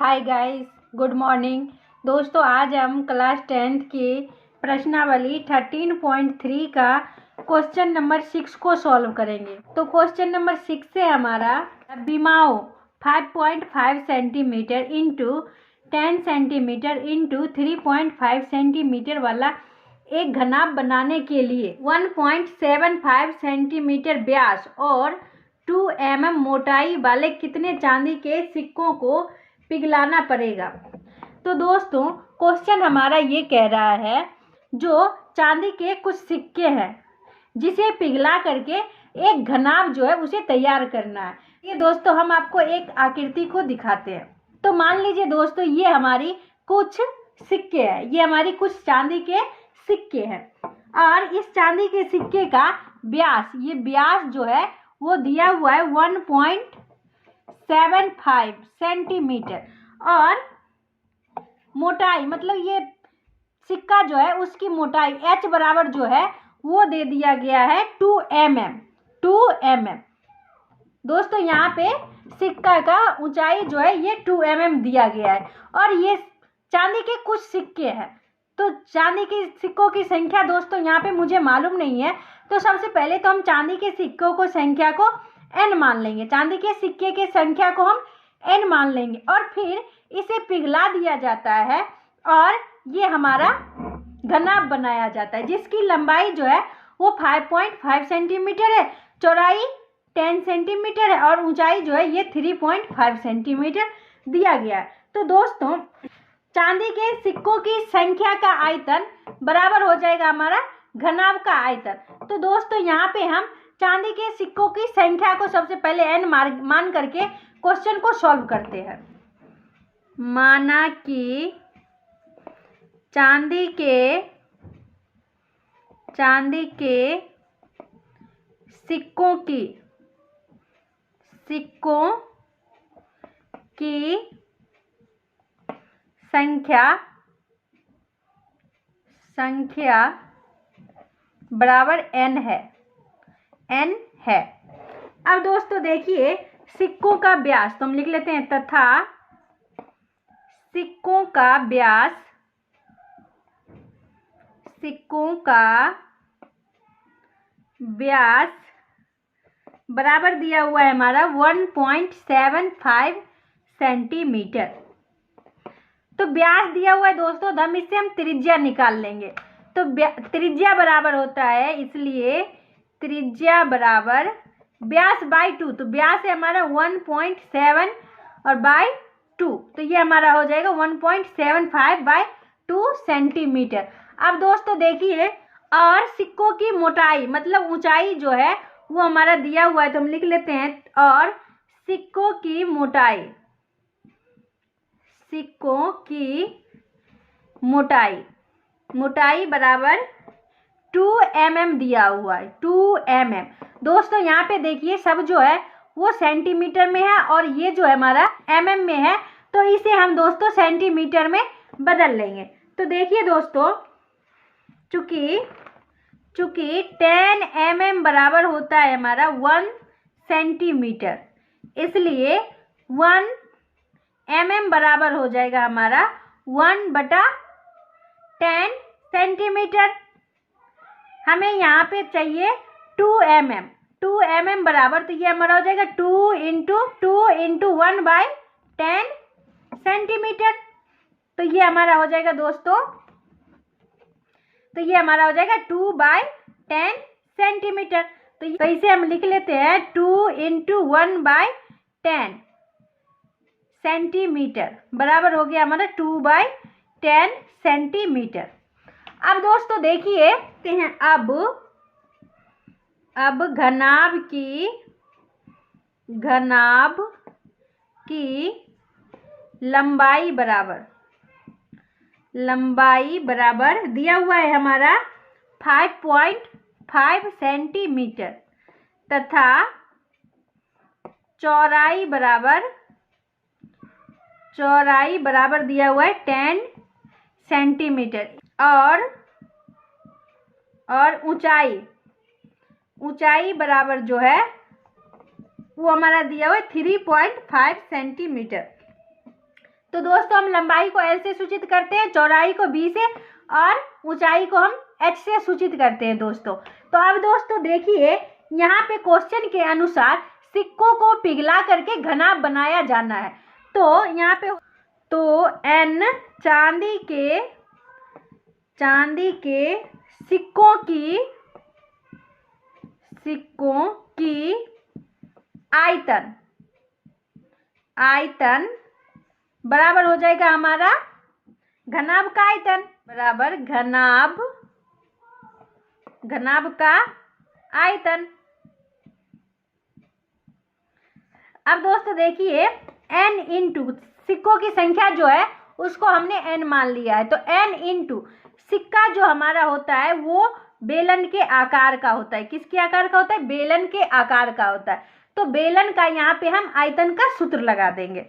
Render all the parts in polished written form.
Hi guys, good morning. दोस्तों, आज हम क्लास 10th की प्रश्नावली 13.3 का क्वेश्चन नंबर 6 को सॉल्व करेंगे। तो क्वेश्चन नंबर 6 से हमारा बिमाओ 5.5 centimetre into 10 centimetre into 3.5 centimetre वाला एक घनाभ बनाने के लिए 1.75 सेंटीमीटर व्यास और 2 mm मोटाई वाले कितने चांदी के सिक्कों को पिघलाना पड़ेगा। तो दोस्तों, क्वेश्चन हमारा ये कह रहा है, जो चांदी के कुछ सिक्के हैं जिसे पिघला करके एक घनाभ जो है उसे तैयार करना है। ये दोस्तों हम आपको एक आकृति को दिखाते हैं। तो मान लीजिए दोस्तों, ये हमारी कुछ सिक्के हैं, ये हमारी कुछ चांदी के सिक्के हैं और इस चांदी के सिक्के का व्यास, ये व्यास जो है वो दिया हुआ है 1.75 सेंटीमीटर और मोटाई, मतलब ये सिक्का जो है उसकी मोटाई h बराबर जो है वो दे दिया गया है 2 mm। दोस्तों, यहाँ पे सिक्का का ऊंचाई जो है ये 2 mm दिया गया है और ये चांदी के कुछ सिक्के हैं। तो चांदी के सिक्कों की संख्या दोस्तों यहाँ पे मुझे मालूम नहीं है। तो सबसे पहले तो हम चांदी के सिक्कों को संख्या को n मान लेंगे, चांदी के सिक्के के संख्या को हम n मान लेंगे और फिर इसे पिघला दिया जाता है और ये हमारा घनाभ बनाया जाता है, जिसकी लंबाई जो है वो 5.5 सेंटीमीटर है, चौड़ाई 10 सेंटीमीटर है और ऊंचाई जो है ये 3.5 सेंटीमीटर दिया गया है। तो दोस्तों, चांदी के सिक्कों की संख्या का आयतन बराबर हो जाएगा हमारा घनाभ का आयतन। तो दोस्तों, यहाँ पे हम चांदी के सिक्कों की संख्या को सबसे पहले n मान करके क्वेश्चन को सॉल्व करते हैं। माना कि चांदी के सिक्कों की संख्या बराबर n है। अब दोस्तों देखिए, सिक्कों का व्यास तो हम लिख लेते हैं, तथा सिक्कों का व्यास बराबर दिया हुआ है हमारा 1.75 सेंटीमीटर। तो व्यास दिया हुआ है दोस्तों, हम इससे हम त्रिज्या निकाल लेंगे। तो त्रिज्या बराबर होता है, इसलिए त्रिज्या बराबर व्यास बाई 2। तो व्यास है हमारा 1.7 और बाई 2, तो ये हमारा हो जाएगा 1.75 बाई 2 सेंटीमीटर। अब दोस्तों देखिए, और सिक्कों की मोटाई मतलब ऊंचाई जो है वो हमारा दिया हुआ है, तो हम लिख लेते हैं, और सिक्कों की मोटाई बराबर 2 mm दिया हुआ है, 2 mm। दोस्तों यहाँ पे देखिए, सब जो है वो सेंटीमीटर में है और ये जो है हमारा mm में है, तो इसे हम दोस्तों सेंटीमीटर में बदल लेंगे। तो देखिए दोस्तों, चूंकि 10 mm बराबर होता है हमारा 1 सेंटीमीटर, इसलिए 1 mm बराबर हो जाएगा हमारा 1/10 सेंटीमीटर। हमें यहाँ पे चाहिए 2 mm बराबर, तो ये हमारा हो जाएगा 2 इंटू 1/10 सेंटीमीटर। तो ये हमारा हो जाएगा दोस्तों, तो ये हमारा हो जाएगा 2/10 सेंटीमीटर। तो इसे हम लिख लेते हैं 2 इंटू 1/10 सेंटीमीटर बराबर हो गया हमारा 2/10 सेंटीमीटर। अब दोस्तों देखिए, अब घनाभ की लंबाई बराबर दिया हुआ है हमारा 5.5 सेंटीमीटर तथा चौड़ाई बराबर दिया हुआ है 10 सेंटीमीटर और ऊंचाई बराबर जो है वो हमारा दिया हुआ है 3.5 सेंटीमीटर। तो दोस्तों हम लंबाई को L से सूचित करते हैं, चौड़ाई को B से और ऊंचाई को हम H से सूचित करते हैं दोस्तों। तो अब दोस्तों देखिए यहाँ पे क्वेश्चन के अनुसार सिक्कों को पिघला करके घनाभ बनाया जाना है। तो यहाँ पे तो N चांदी के सिक्कों की आयतन बराबर हो जाएगा हमारा घनाभ का आयतन बराबर घनाभ का आयतन। अब दोस्तों देखिए n इंटू सिक्कों की संख्या जो है उसको हमने n मान लिया है। तो n इंटू सिक्का जो हमारा होता है वो बेलन के आकार का होता है। किसके आकार का होता है? बेलन के आकार का होता है। तो बेलन का यहाँ पे हम आयतन का सूत्र लगा देंगे।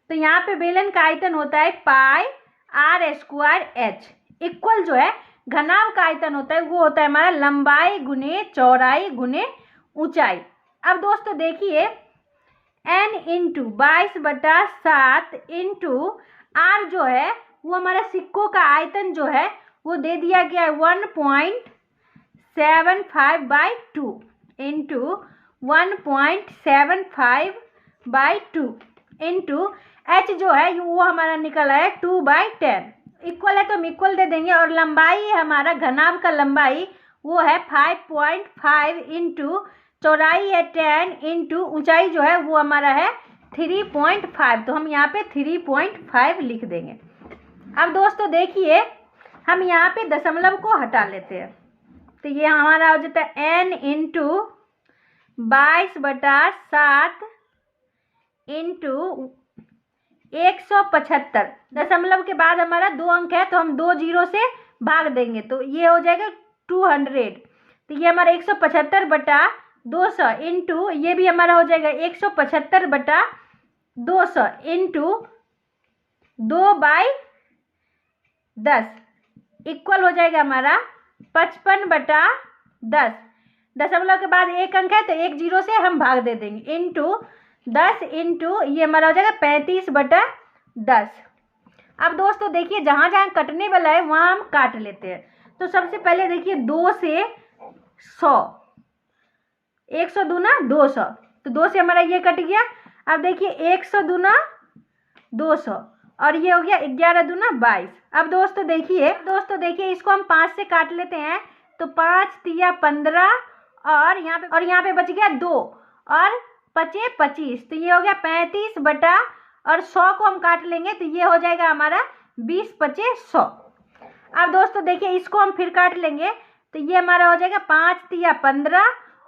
तो यहाँ पे बेलन का आयतन होता है पाई r स्क्वायर h इक्वल जो है घनाभ का आयतन होता है वो होता है हमारा लंबाई गुने चौड़ाई गुने ऊंचाई। अब दोस्तों देखिए n इंटू 22/7 इंटू r जो है वो हमारा सिक्कों का आयतन जो है वो दे दिया गया है 1.75/2 इंटू 1.75/2 इंटू h जो है वो हमारा निकला है 2/10 इक्वल है तो हम इक्वल दे देंगे। और लंबाई हमारा घनाभ का लंबाई वो है 5.5 इंटू चौड़ाई है 10 इंटू ऊंचाई जो है वो हमारा है 3.5। तो हम यहाँ पे 3.5 लिख देंगे। अब दोस्तों देखिए हम यहाँ पे दशमलव को हटा लेते हैं। तो ये हमारा हो जाता है n इंटू 22/7 इंटू 175। दशमलव के बाद हमारा 2 अंक है तो हम 2 जीरो से भाग देंगे तो ये हो जाएगा 200। तो ये हमारा 175/200 इंटू ये भी हमारा हो जाएगा 175/200 इंटू 2/10 इक्वल हो जाएगा हमारा 55/10। दशमलव के बाद 1 अंक है तो 1 जीरो से हम भाग दे देंगे इंटू 10 इंटू ये हमारा हो जाएगा 35/10। अब दोस्तों देखिए जहाँ जहाँ कटने वाला है वहाँ हम काट लेते हैं। तो सबसे पहले देखिए 2 से 100 100 दूना 200 तो 2 से हमारा ये कट गया। अब देखिए 100 दूना 200 और ये हो गया 11 दूना 22। अब दोस्तों देखिए इसको हम 5 से काट लेते हैं तो 5 तिया 15 और यहाँ पे बच गया 2 और 5 25 तो ये हो गया 35 और 100 को हम काट लेंगे तो ये हो जाएगा हमारा 20 5 100। अब दोस्तों देखिए इसको हम फिर काट लेंगे तो ये हमारा हो जाएगा 5 तिया 15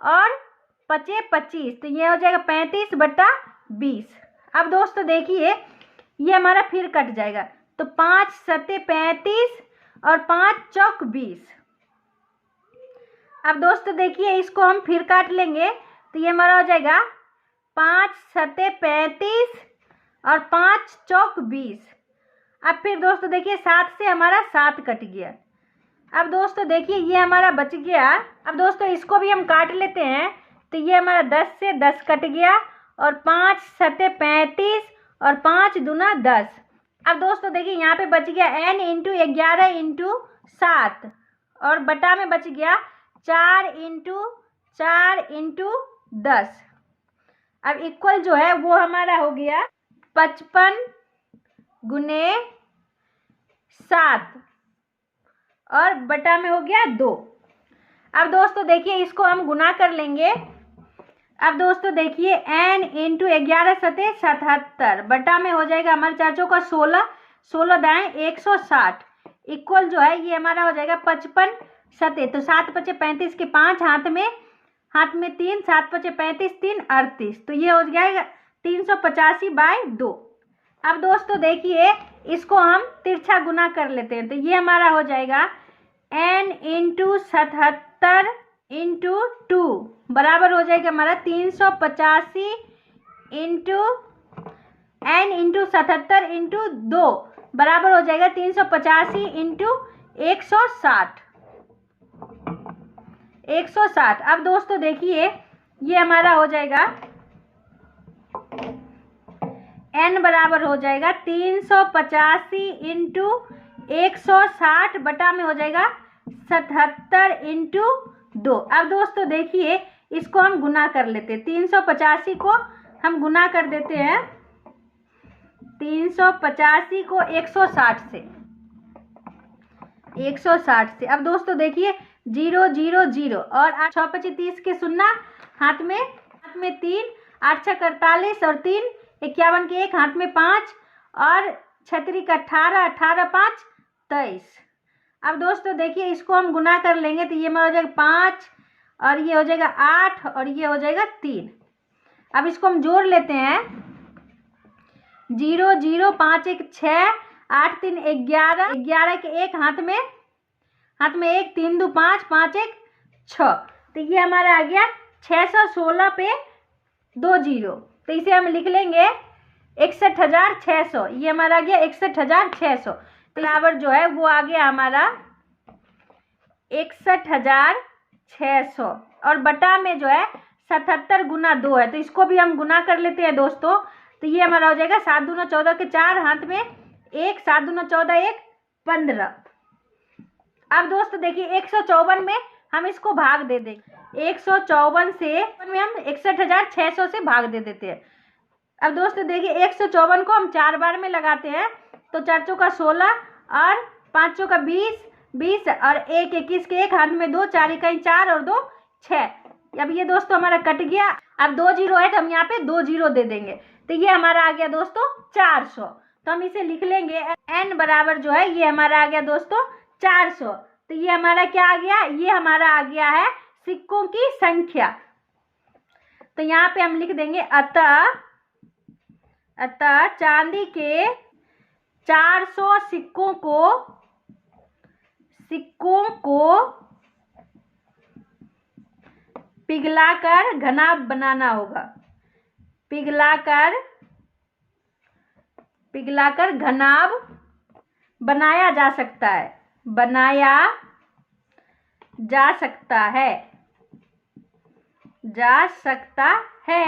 और 5 25 तो ये हो जाएगा 35/20। अब दोस्तों देखिए ये हमारा फिर कट जाएगा तो 5 7 35 और 5 चौक 20। अब दोस्तों देखिए इसको हम फिर काट लेंगे तो ये हमारा हो जाएगा 5 7 35 और 5 चौक 20। अब फिर दोस्तों देखिए 7 से हमारा 7 कट गया। अब दोस्तों देखिए ये हमारा बच गया। अब दोस्तों इसको भी हम काट लेते हैं तो ये हमारा 10 से 10 कट गया और 5 7 35 और 5 दूना 10। अब दोस्तों देखिए यहाँ पे बच गया n इंटू 11 इंटू 7 और बटा में बच गया 4 इंटू 10। अब इक्वल जो है वो हमारा हो गया 55 गुने 7 और बटा में हो गया 2। अब दोस्तों देखिए इसको हम गुना कर लेंगे। अब दोस्तों देखिए n इंटू 11 सते 77 बटा में हो जाएगा हमारे 4 चौका 16 16 दाएं 160 इक्वल जो है ये हमारा हो जाएगा 55 सते तो 7 5 35 के 5 हाथ में 3 7 5 35 3 38 तो ये हो जाएगा 385/2। अब दोस्तों देखिए इसको हम तिरछा गुना कर लेते हैं तो ये हमारा हो जाएगा n इंटू 77 इंटू 2 बराबर हो जाएगा हमारा 385 इंटू n इंटू 77 इंटू 2 बराबर हो जाएगा 385 इंटू 160। अब दोस्तों देखिए ये हमारा हो जाएगा n बराबर हो जाएगा 385 इंटू 160 बटा में हो जाएगा 77 इंटू 2। अब दोस्तों देखिए इसको हम गुना कर लेते हैं। 385 को हम गुना कर देते हैं 385 को 160 से 160 से। अब दोस्तों देखिए 0 0 0 और 8 6 25 30 के सुनना हाथ में 3 8 6 48 और 3 51 के 1 हाथ में 5 और 36 का 18 18 5 23। अब दोस्तों देखिए इसको हम गुना कर लेंगे तो ये हो जाएगा 5 और ये हो जाएगा 8 और ये हो जाएगा 3। अब इसको हम जोड़ लेते हैं 0 0 5 1 6 8 3 11 11 के 1 हाथ में 1 3 2 5 5 1 6। तो ये हमारा आ गया 616 पे 2 0। तो इसे हम लिख लेंगे 61,600। ये हमारा आ गया 61,600। तो बराबर जो है वो आ गया हमारा 61,600 और बटा में जो है 77 गुना 2 है। तो इसको भी हम गुना कर लेते हैं दोस्तों। तो ये हमारा हो जाएगा 7 दूना 14 के 4 हाथ में 1 7 दूना 14 1 15। अब दोस्तों देखिए 154 में हम इसको भाग दे देंगे। 154 से में हम 61,600 से भाग दे देते हैं। अब दोस्तों देखिए 154 को हम 4 बार में लगाते हैं तो 4 चौका 16 और 5 चौका 20 20 और 1 21 के 1 हाथ में 2 4 इकाई 4 और 2 6। अब ये दोस्तों हमारा कट गया। अब 2 0 है तो हम यहाँ पे 2 0 दे देंगे। तो ये हमारा आ गया दोस्तों 400। तो हम इसे लिख लेंगे n बराबर जो है ये हमारा आ गया दोस्तों 400। तो ये हमारा क्या आ गया, ये हमारा आ गया है सिक्कों की संख्या। तो यहाँ पे हम लिख देंगे अतः चांदी के 400 सिक्कों को पिघलाकर घनाभ बनाना होगा। पिघलाकर घनाभ बनाया जा सकता है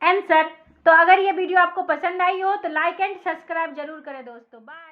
आंसर। तो अगर ये वीडियो आपको पसंद आई हो तो लाइक एंड सब्सक्राइब जरूर करें दोस्तों। बाय।